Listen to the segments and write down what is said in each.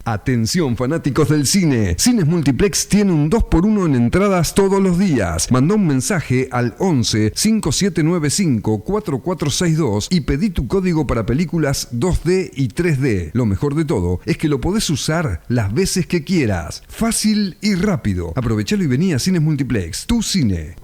Atención fanáticos del cine. Cines Multiplex tiene un 2x1 en entradas todos los días. Manda un mensaje al 11 5795 4462 y pedí tu código para películas 2D y 3D. Lo mejor de todo es que lo podés usar las veces que quieras. Fácil y rápido. Aprovechalo y vení a Cines Multiplex, tu cine.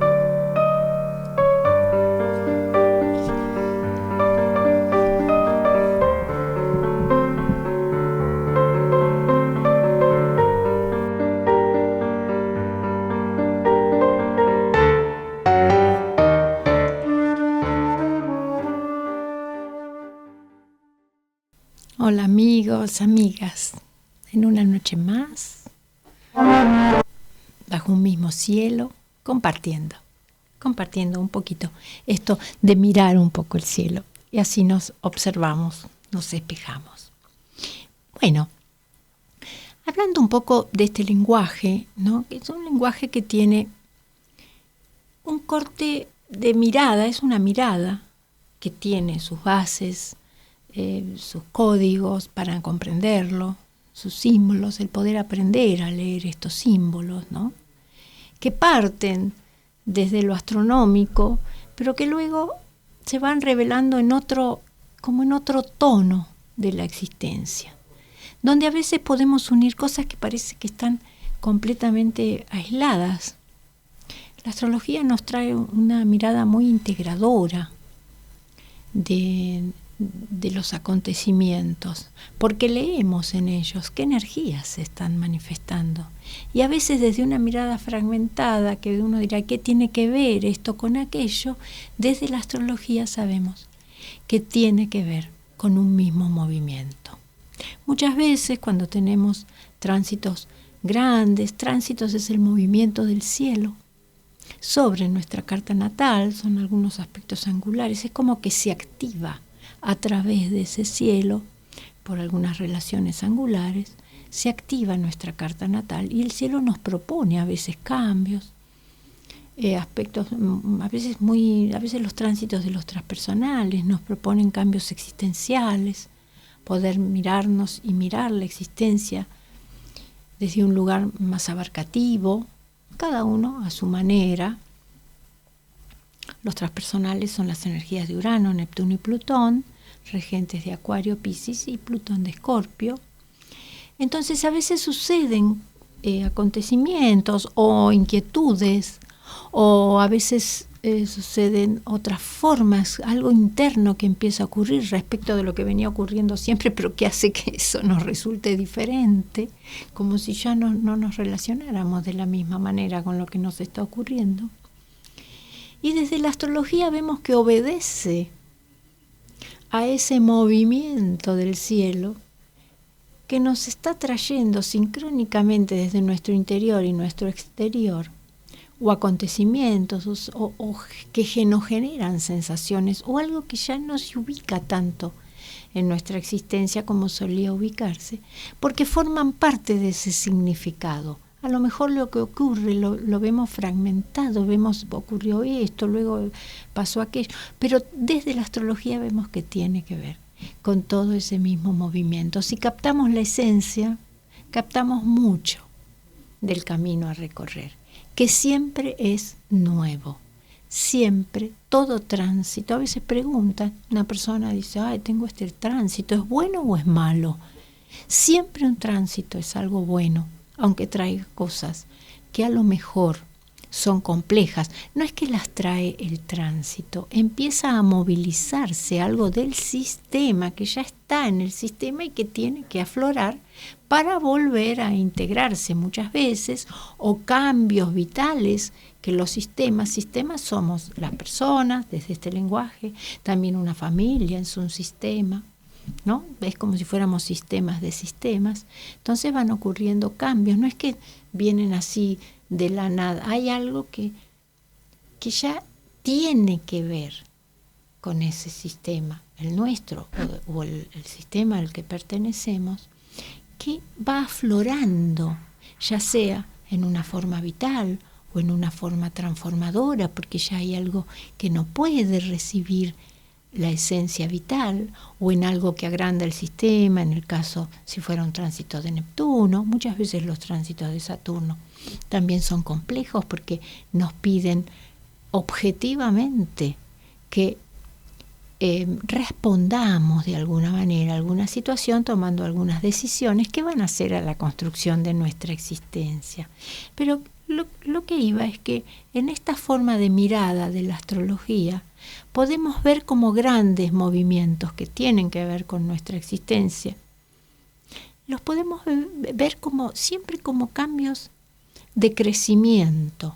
Hola amigos, amigas, en una noche más, bajo un mismo cielo, compartiendo un poquito esto de mirar un poco el cielo y así nos observamos, nos espejamos. Bueno, hablando un poco de este lenguaje, ¿no? Que es un lenguaje que tiene un corte de mirada, es una mirada que tiene sus bases, sus códigos para comprenderlo, sus símbolos, el poder aprender a leer estos símbolos, ¿no? Que parten desde lo astronómico, pero que luego se van revelando como en otro tono de la existencia, donde a veces podemos unir cosas que parece que están completamente aisladas. La astrología nos trae una mirada muy integradora de los acontecimientos, porque leemos en ellos qué energías se están manifestando. Y a veces desde una mirada fragmentada, que uno dirá, ¿qué tiene que ver esto con aquello? Desde la astrología sabemos que tiene que ver con un mismo movimiento. Muchas veces cuando tenemos tránsitos grandes, tránsitos es el movimiento del cielo sobre nuestra carta natal, son algunos aspectos angulares, es como que se activa a través de ese cielo, por algunas relaciones angulares, se activa nuestra carta natal y el cielo nos propone a veces cambios, aspectos, a veces los tránsitos de los transpersonales nos proponen cambios existenciales, poder mirarnos y mirar la existencia desde un lugar más abarcativo, cada uno a su manera. Los transpersonales son las energías de Urano, Neptuno y Plutón, regentes de Acuario, Piscis y Plutón de Escorpio. Entonces a veces suceden acontecimientos o inquietudes, o a veces suceden otras formas, algo interno que empieza a ocurrir respecto de lo que venía ocurriendo siempre, pero que hace que eso nos resulte diferente, como si ya no nos relacionáramos de la misma manera con lo que nos está ocurriendo. Y desde la astrología vemos que obedece a ese movimiento del cielo que nos está trayendo sincrónicamente desde nuestro interior y nuestro exterior, o acontecimientos o que nos generan sensaciones, o algo que ya no se ubica tanto en nuestra existencia como solía ubicarse, porque forman parte de ese significado. A lo mejor lo que ocurre lo vemos fragmentado, ocurrió esto, luego pasó aquello, pero desde la astrología vemos que tiene que ver con todo ese mismo movimiento. Si captamos la esencia, captamos mucho del camino a recorrer, que siempre es nuevo, siempre, todo tránsito. A veces preguntan, una persona dice, tengo este tránsito, ¿es bueno o es malo? Siempre un tránsito es algo bueno, aunque traiga cosas que a lo mejor son complejas. No es que las trae el tránsito, empieza a movilizarse algo del sistema que ya está en el sistema y que tiene que aflorar para volver a integrarse muchas veces, o cambios vitales que los sistemas somos las personas, desde este lenguaje, también una familia es un sistema, ¿no? Es como si fuéramos sistemas de sistemas. Entonces van ocurriendo cambios, no es que vienen así de la nada, hay algo que ya tiene que ver con ese sistema, el nuestro o el sistema al que pertenecemos, que va aflorando, ya sea en una forma vital o en una forma transformadora, porque ya hay algo que no puede recibir la esencia vital o en algo que agranda el sistema, en el caso si fuera un tránsito de Neptuno. Muchas veces los tránsitos de Saturno también son complejos porque nos piden objetivamente que respondamos de alguna manera a alguna situación tomando algunas decisiones que van a hacer a la construcción de nuestra existencia. Pero lo que iba es que en esta forma de mirada de la astrología podemos ver como grandes movimientos que tienen que ver con nuestra existencia. Los podemos ver como siempre como cambios de crecimiento.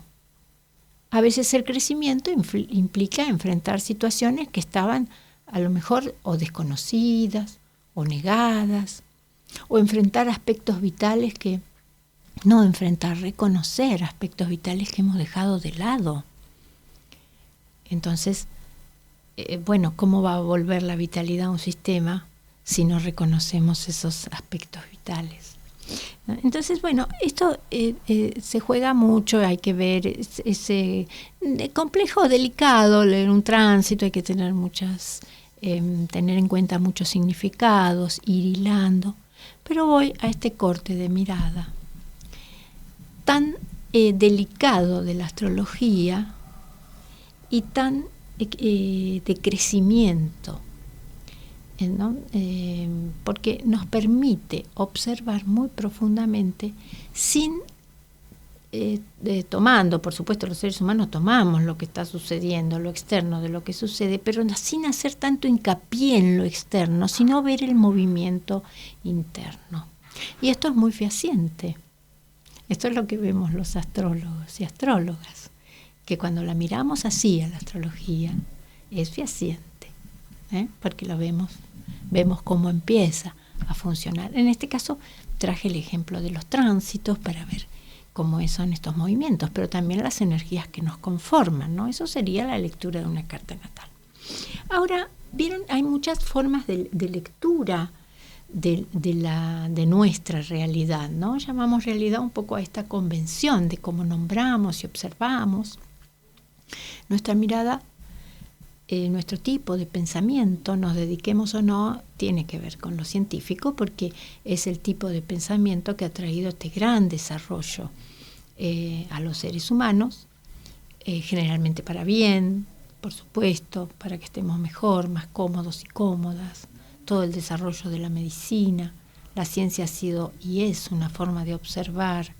A veces el crecimiento implica enfrentar situaciones que estaban a lo mejor o desconocidas o negadas, o enfrentar aspectos vitales que, no enfrentar, reconocer aspectos vitales que hemos dejado de lado. Entonces, bueno, ¿cómo va a volver la vitalidad a un sistema si no reconocemos esos aspectos vitales? Entonces, bueno, esto se juega mucho, hay que ver, ese complejo, delicado, leer un tránsito, hay que tener tener en cuenta muchos significados, ir hilando, pero voy a este corte de mirada tan delicado de la astrología y tan de crecimiento, ¿no? Porque nos permite observar muy profundamente sin tomando, por supuesto los seres humanos tomamos lo que está sucediendo, lo externo de lo que sucede, pero sin hacer tanto hincapié en lo externo, sino ver el movimiento interno. Y esto es muy fehaciente. Esto es lo que vemos los astrólogos y astrólogas, que cuando la miramos así a la astrología es fehaciente, porque lo vemos cómo empieza a funcionar. En este caso traje el ejemplo de los tránsitos para ver cómo son estos movimientos, pero también las energías que nos conforman, ¿no? Eso sería la lectura de una carta natal. Ahora, vieron, hay muchas formas de lectura de nuestra realidad, ¿no? Llamamos realidad un poco a esta convención de cómo nombramos y observamos. Nuestra mirada, nuestro tipo de pensamiento, nos dediquemos o no, tiene que ver con lo científico, porque es el tipo de pensamiento que ha traído este gran desarrollo a los seres humanos, generalmente para bien, por supuesto, para que estemos mejor, más cómodos y cómodas. Todo el desarrollo de la medicina, la ciencia ha sido y es una forma de observar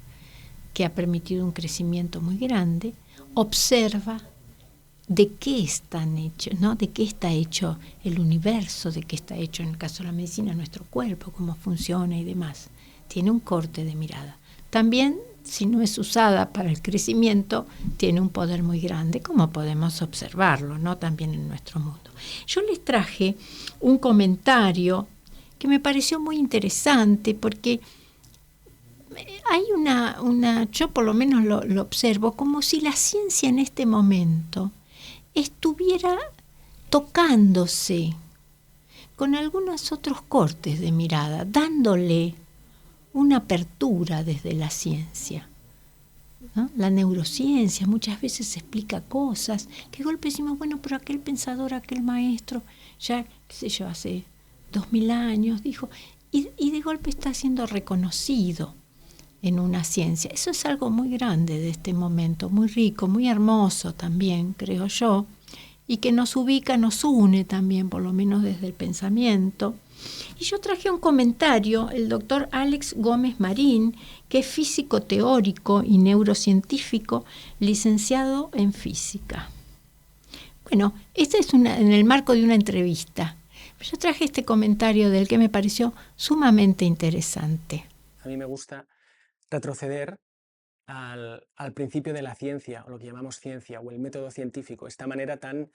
que ha permitido un crecimiento muy grande. Observa de qué están hechos, ¿no? De qué está hecho el universo, de qué está hecho, en el caso de la medicina, nuestro cuerpo, cómo funciona y demás. Tiene un corte de mirada. También, si no es usada para el crecimiento, tiene un poder muy grande, como podemos observarlo, ¿no? También en nuestro mundo. Yo les traje un comentario que me pareció muy interesante, porque hay yo por lo menos lo observo, como si la ciencia en este momento estuviera tocándose con algunos otros cortes de mirada, dándole una apertura desde la ciencia, ¿no? La neurociencia muchas veces explica cosas que de golpe decimos, bueno, pero aquel pensador, aquel maestro, ya, qué sé yo, hace 2000 años dijo, y de golpe está siendo reconocido en una ciencia. Eso es algo muy grande de este momento, muy rico, muy hermoso también, creo yo, y que nos ubica, nos une también, por lo menos desde el pensamiento. Y yo traje un comentario, el doctor Alex Gómez Marín, que es físico teórico y neurocientífico, licenciado en física. Bueno, este es en el marco de una entrevista. Yo traje este comentario del que me pareció sumamente interesante. A mí me gusta retroceder al principio de la ciencia, o lo que llamamos ciencia, o el método científico, esta manera tan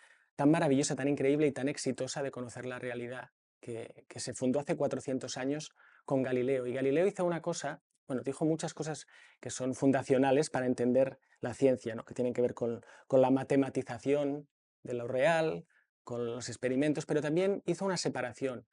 maravillosa, tan increíble y tan exitosa de conocer la realidad, que se fundó hace 400 años con Galileo. Y Galileo hizo una cosa, bueno, dijo muchas cosas que son fundacionales para entender la ciencia, ¿no? Que tienen que ver con la matematización de lo real, con los experimentos, pero también hizo una separación.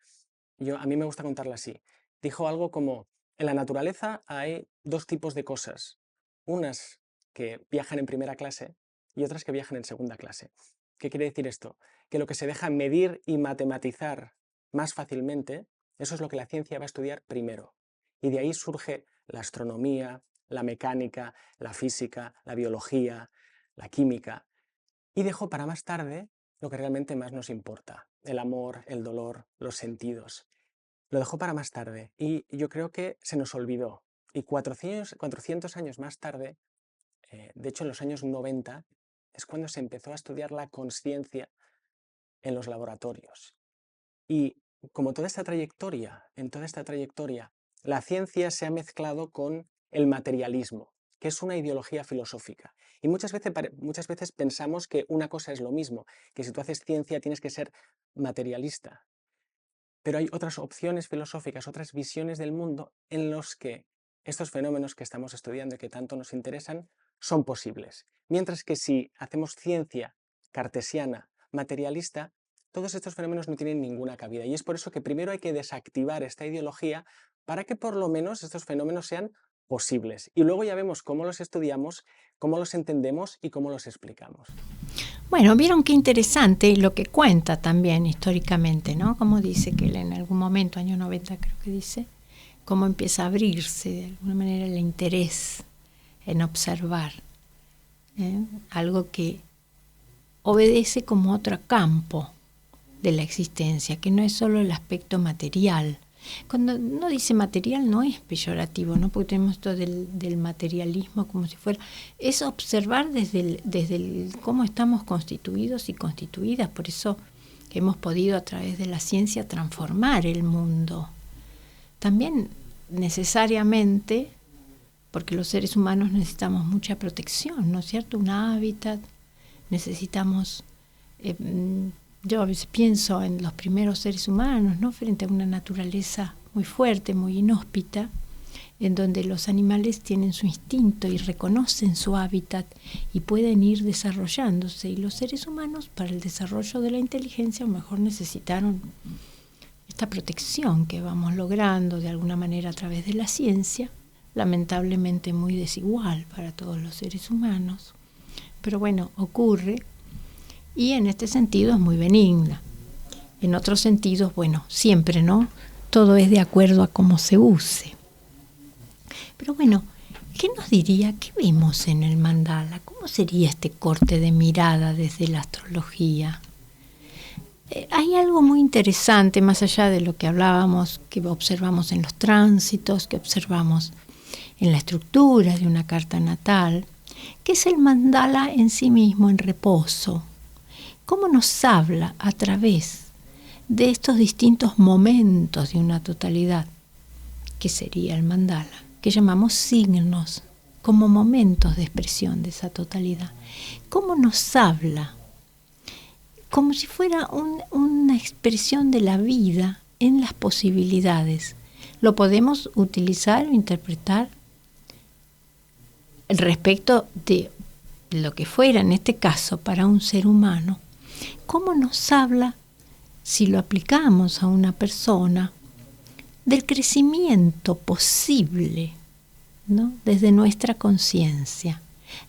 A mí me gusta contarla así. Dijo algo como, en la naturaleza hay dos tipos de cosas, unas que viajan en primera clase y otras que viajan en segunda clase. ¿Qué quiere decir esto? Que lo que se deja medir y matematizar más fácilmente, eso es lo que la ciencia va a estudiar primero. Y de ahí surge la astronomía, la mecánica, la física, la biología, la química. Y dejó para más tarde lo que realmente más nos importa: el amor, el dolor, los sentidos. Lo dejó para más tarde y yo creo que se nos olvidó. Y 400 años más tarde, de hecho en los años 90, es cuando se empezó a estudiar la consciencia en los laboratorios. Y como en toda esta trayectoria, la ciencia se ha mezclado con el materialismo, que es una ideología filosófica. Y muchas veces pensamos que una cosa es lo mismo, que si tú haces ciencia tienes que ser materialista. Pero hay otras opciones filosóficas, otras visiones del mundo en los que estos fenómenos que estamos estudiando y que tanto nos interesan son posibles. Mientras que si hacemos ciencia cartesiana, materialista, todos estos fenómenos no tienen ninguna cabida. Y es por eso que primero hay que desactivar esta ideología para que por lo menos estos fenómenos sean posibles. Y luego ya vemos cómo los estudiamos, cómo los entendemos y cómo los explicamos. Bueno, vieron qué interesante lo que cuenta también históricamente, ¿no? Como dice que él en algún momento, año 90 creo que dice, cómo empieza a abrirse de alguna manera el interés en observar, algo que obedece como otro campo de la existencia, que no es solo el aspecto material. Cuando uno dice material no es peyorativo, ¿no? Porque tenemos esto del materialismo como si fuera... Es observar desde cómo estamos constituidos y constituidas. Por eso que hemos podido a través de la ciencia transformar el mundo. También necesariamente, porque los seres humanos necesitamos mucha protección, ¿no es cierto? Un hábitat, necesitamos... yo a veces pienso en los primeros seres humanos, ¿no? Frente a una naturaleza muy fuerte, muy inhóspita, en donde los animales tienen su instinto y reconocen su hábitat y pueden ir desarrollándose. Y los seres humanos, para el desarrollo de la inteligencia, a lo mejor necesitaron esta protección que vamos logrando de alguna manera a través de la ciencia, lamentablemente muy desigual para todos los seres humanos. Pero bueno, ocurre. Y en este sentido es muy benigna. En otros sentidos, bueno, siempre, ¿no? Todo es de acuerdo a cómo se use. Pero bueno, ¿qué nos diría? ¿Qué vemos en el mandala? ¿Cómo sería este corte de mirada desde la astrología? Hay algo muy interesante, más allá de lo que hablábamos, que observamos en los tránsitos, que observamos en la estructura de una carta natal, que es el mandala en sí mismo en reposo. ¿Cómo nos habla a través de estos distintos momentos de una totalidad, que sería el mandala, que llamamos signos, como momentos de expresión de esa totalidad? ¿Cómo nos habla? Como si fuera una expresión de la vida en las posibilidades. Lo podemos utilizar o interpretar respecto de lo que fuera, en este caso, para un ser humano. ¿Cómo nos habla, si lo aplicamos a una persona, del crecimiento posible, ¿no? Desde nuestra conciencia?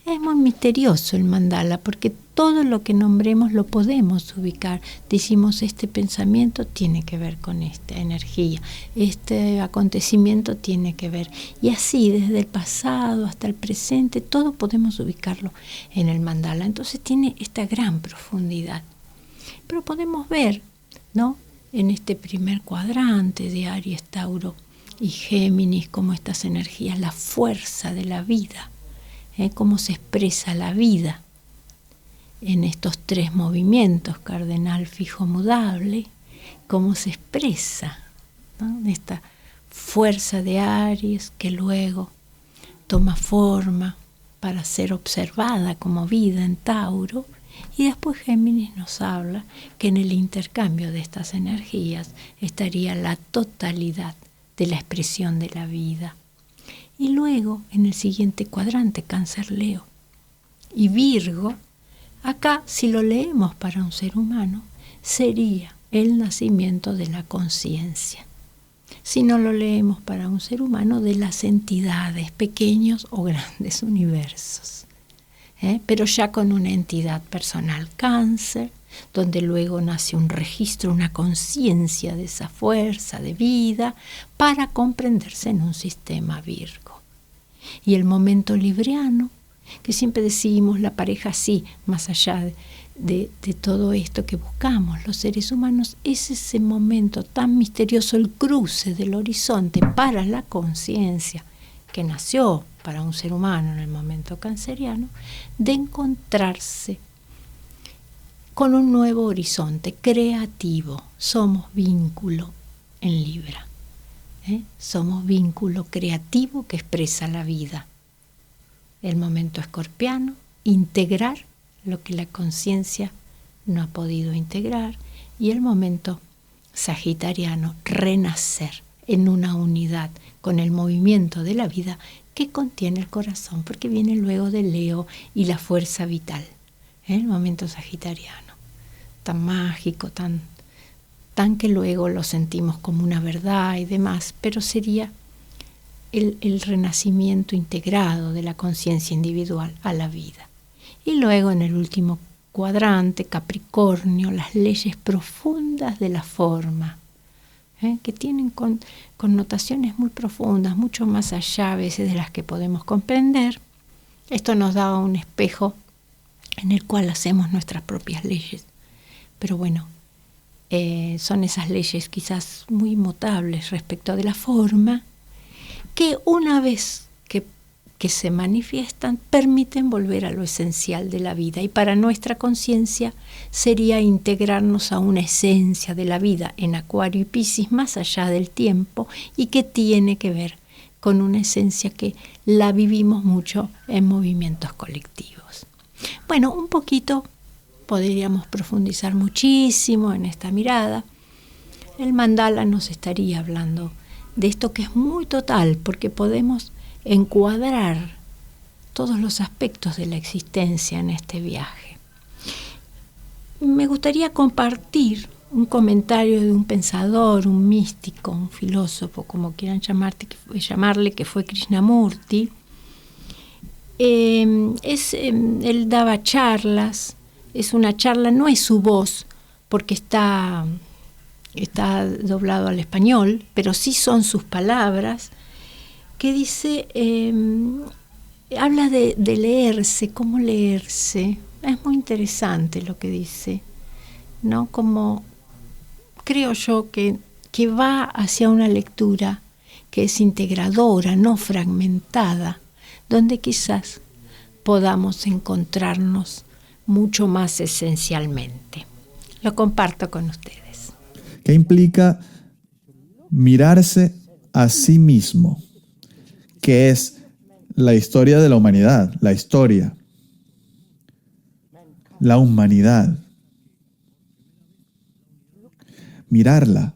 Es muy misterioso el mandala, porque todo lo que nombremos lo podemos ubicar. Decimos, este pensamiento tiene que ver con esta energía, este acontecimiento tiene que ver. Y así, desde el pasado hasta el presente, todo podemos ubicarlo en el mandala. Entonces tiene esta gran profundidad. Pero podemos ver, ¿no?, en este primer cuadrante de Aries, Tauro y Géminis, cómo estas energías, la fuerza de la vida, cómo se expresa la vida en estos tres movimientos, cardenal, fijo, mudable, cómo se expresa, ¿no?, esta fuerza de Aries que luego toma forma para ser observada como vida en Tauro. Y después Géminis nos habla que en el intercambio de estas energías estaría la totalidad de la expresión de la vida. Y luego, en el siguiente cuadrante, Cáncer, Leo y Virgo, acá, si lo leemos para un ser humano, sería el nacimiento de la conciencia. Si no lo leemos para un ser humano, de las entidades, pequeños o grandes universos. pero ya con una entidad personal cáncer, donde luego nace un registro, una conciencia de esa fuerza de vida para comprenderse en un sistema Virgo. Y el momento libriano, que siempre decimos la pareja sí, más allá de todo esto que buscamos los seres humanos, es ese momento tan misterioso, el cruce del horizonte para la conciencia que nació para un ser humano en el momento canceriano, de encontrarse con un nuevo horizonte creativo. Somos vínculo en Libra, somos vínculo creativo que expresa la vida. El momento escorpiano, integrar lo que la conciencia no ha podido integrar, y el momento sagitariano, renacer en una unidad con el movimiento de la vida que contiene el corazón, porque viene luego de Leo y la fuerza vital. El momento sagitariano, tan mágico, tan que luego lo sentimos como una verdad y demás, pero sería el renacimiento integrado de la conciencia individual a la vida. Y luego en el último cuadrante, Capricornio, las leyes profundas de la forma, que tienen connotaciones muy profundas, mucho más allá a veces de las que podemos comprender. Esto nos da un espejo en el cual hacemos nuestras propias leyes. Pero bueno, son esas leyes quizás muy inmutables respecto de la forma, que una vez que se manifiestan, permiten volver a lo esencial de la vida. Y para nuestra conciencia sería integrarnos a una esencia de la vida en Acuario y Piscis, más allá del tiempo, y que tiene que ver con una esencia que la vivimos mucho en movimientos colectivos. Bueno, un poquito podríamos profundizar muchísimo en esta mirada. El mandala nos estaría hablando de esto que es muy total, porque podemos encuadrar todos los aspectos de la existencia en este viaje. Me gustaría compartir un comentario de un pensador, un místico, un filósofo, como quieran llamarle, que fue Krishnamurti. Él daba charlas, es una charla, no es su voz, porque está doblado al español, pero sí son sus palabras, que dice, habla de leerse, cómo leerse. Es muy interesante lo que dice, ¿no? Como creo yo que va hacia una lectura que es integradora, no fragmentada, donde quizás podamos encontrarnos mucho más esencialmente. Lo comparto con ustedes. ¿Qué implica mirarse a sí mismo? ¿Qué es la historia de la humanidad? La historia. La humanidad. Mirarla.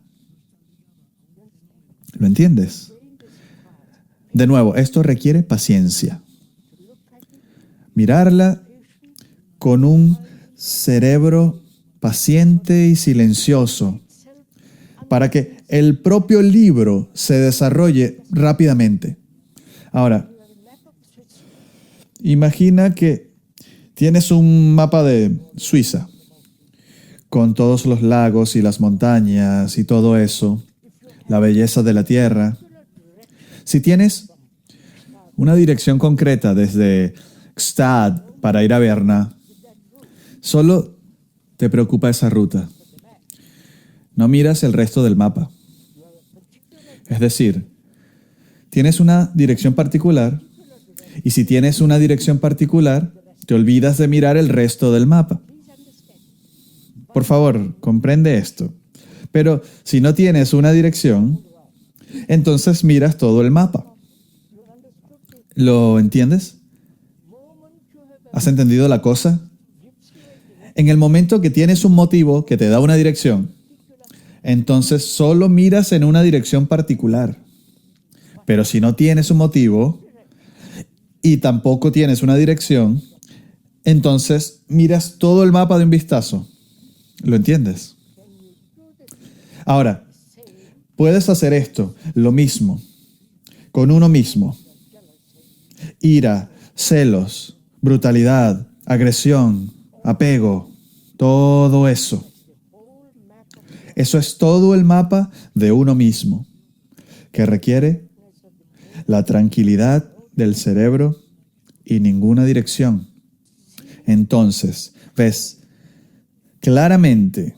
¿Lo entiendes? De nuevo, esto requiere paciencia. Mirarla con un cerebro paciente y silencioso, para que el propio libro se desarrolle rápidamente. Ahora, imagina que tienes un mapa de Suiza, con todos los lagos y las montañas y todo eso, la belleza de la tierra. Si tienes una dirección concreta desde Gstaad para ir a Berna, solo te preocupa esa ruta. No miras el resto del mapa. Es decir, tienes una dirección particular, y si tienes una dirección particular, te olvidas de mirar el resto del mapa. Por favor, comprende esto. Pero si no tienes una dirección, entonces miras todo el mapa. ¿Lo entiendes? ¿Has entendido la cosa? En el momento que tienes un motivo que te da una dirección, entonces solo miras en una dirección particular. Pero si no tienes un motivo y tampoco tienes una dirección, entonces miras todo el mapa de un vistazo. ¿Lo entiendes? Ahora, puedes hacer esto, lo mismo, con uno mismo. Ira, celos, brutalidad, agresión, apego, todo eso. Eso es todo el mapa de uno mismo, que requiere la tranquilidad del cerebro y ninguna dirección. Entonces, ves claramente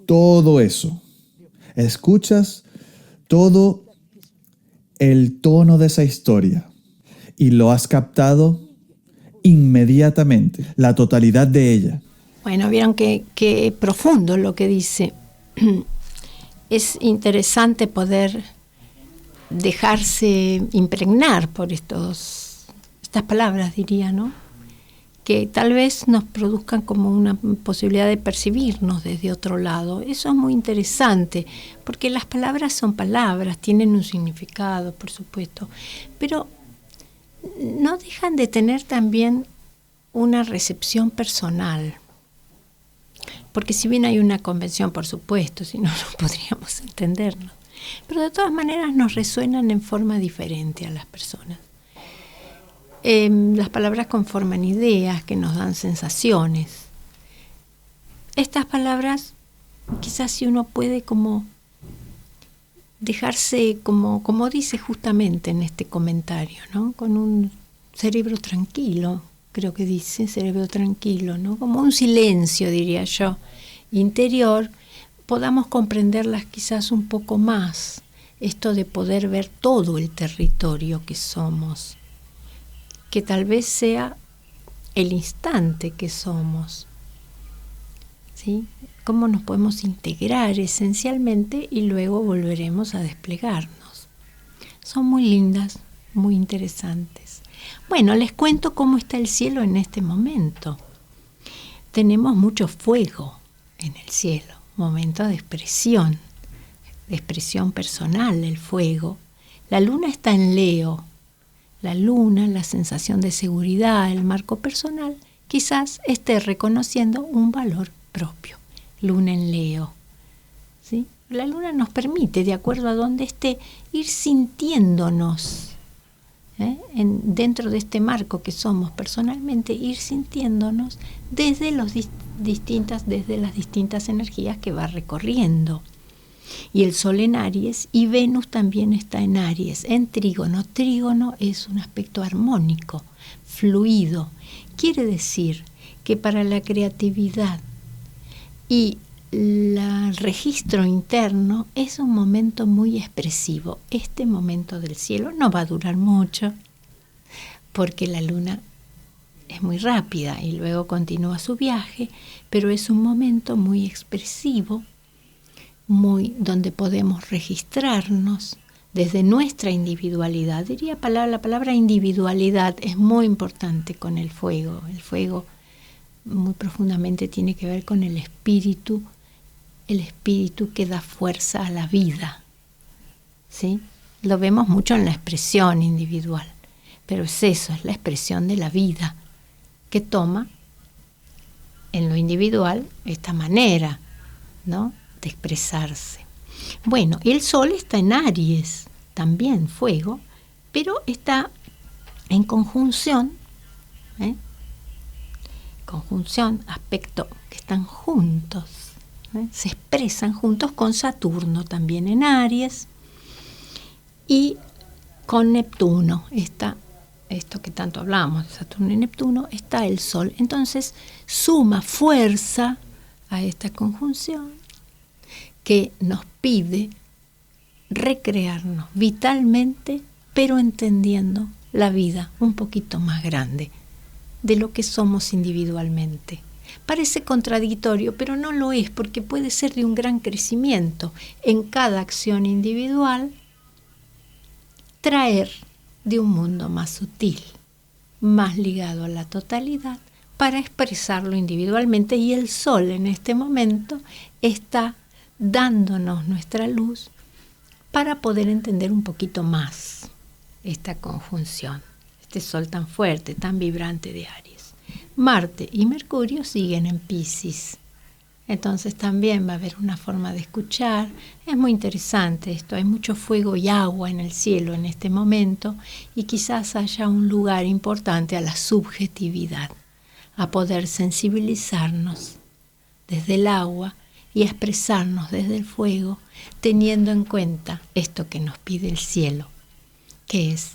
todo eso. Escuchas todo el tono de esa historia y lo has captado inmediatamente, la totalidad de ella. Bueno, vieron qué profundo lo que dice. Es interesante poder dejarse impregnar por estas palabras, diría, ¿no? Que tal vez nos produzcan como una posibilidad de percibirnos desde otro lado. Eso es muy interesante, porque las palabras son palabras, tienen un significado, por supuesto, pero no dejan de tener también una recepción personal. Porque si bien hay una convención, por supuesto, si no, no podríamos entendernos. Pero de todas maneras nos resuenan en forma diferente a las personas. Las palabras conforman ideas que nos dan sensaciones. Estas palabras, quizás si uno puede como dejarse, como dice justamente en este comentario, ¿no? Con un cerebro tranquilo, creo que dice, cerebro tranquilo, ¿no? Como un silencio, diría yo, interior, podamos comprenderlas quizás un poco más, esto de poder ver todo el territorio que somos, que tal vez sea el instante que somos, ¿sí? Cómo nos podemos integrar esencialmente y luego volveremos a desplegarnos. Son muy lindas, muy interesantes. Bueno, les cuento cómo está el cielo en este momento. Tenemos mucho fuego en el cielo, momento de expresión personal, el fuego. La luna está en Leo. La luna, la sensación de seguridad, el marco personal, quizás esté reconociendo un valor propio. Luna en Leo, ¿sí? La luna nos permite, de acuerdo a donde esté, ir sintiéndonos, dentro de este marco que somos personalmente, ir sintiéndonos desde las distintas energías que va recorriendo. Y el Sol en Aries y Venus también está en Aries, en Trígono. Trígono es un aspecto armónico, fluido. Quiere decir que para la creatividad y el registro interno es un momento muy expresivo. Este momento del cielo no va a durar mucho porque la luna es muy rápida y luego continúa su viaje, pero es un momento muy expresivo, donde podemos registrarnos desde nuestra individualidad. Diría la palabra individualidad es muy importante con el fuego. El fuego muy profundamente tiene que ver con el espíritu que da fuerza a la vida, ¿sí? Lo vemos mucho en la expresión individual, pero es eso, es la expresión de la vida que toma en lo individual esta manera, ¿no?, de expresarse. Bueno, el Sol está en Aries, también fuego, pero está en conjunción, aspecto que están juntos, se expresan juntos con Saturno también en Aries y con Neptuno. Esto que tanto hablamos, Saturno y Neptuno, está el Sol. Entonces suma fuerza a esta conjunción que nos pide recrearnos vitalmente, pero entendiendo la vida un poquito más grande de lo que somos individualmente. Parece contradictorio, pero no lo es, porque puede ser de un gran crecimiento en cada acción individual, traer de un mundo más sutil, más ligado a la totalidad, para expresarlo individualmente. Y el Sol en este momento está dándonos nuestra luz para poder entender un poquito más esta conjunción, este Sol tan fuerte, tan vibrante de Aries. Marte y Mercurio siguen en Piscis, Entonces también va a haber una forma de escuchar. Es muy interesante esto, hay mucho fuego y agua en el cielo en este momento y quizás haya un lugar importante a la subjetividad, a poder sensibilizarnos desde el agua y expresarnos desde el fuego, teniendo en cuenta esto que nos pide el cielo, que es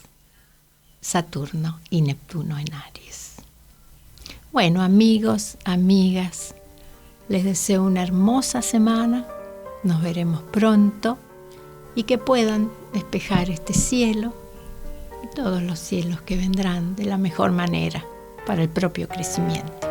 Saturno y Neptuno en Aries. Bueno, amigos, amigas, les deseo una hermosa semana, nos veremos pronto y que puedan despejar este cielo y todos los cielos que vendrán de la mejor manera para el propio crecimiento.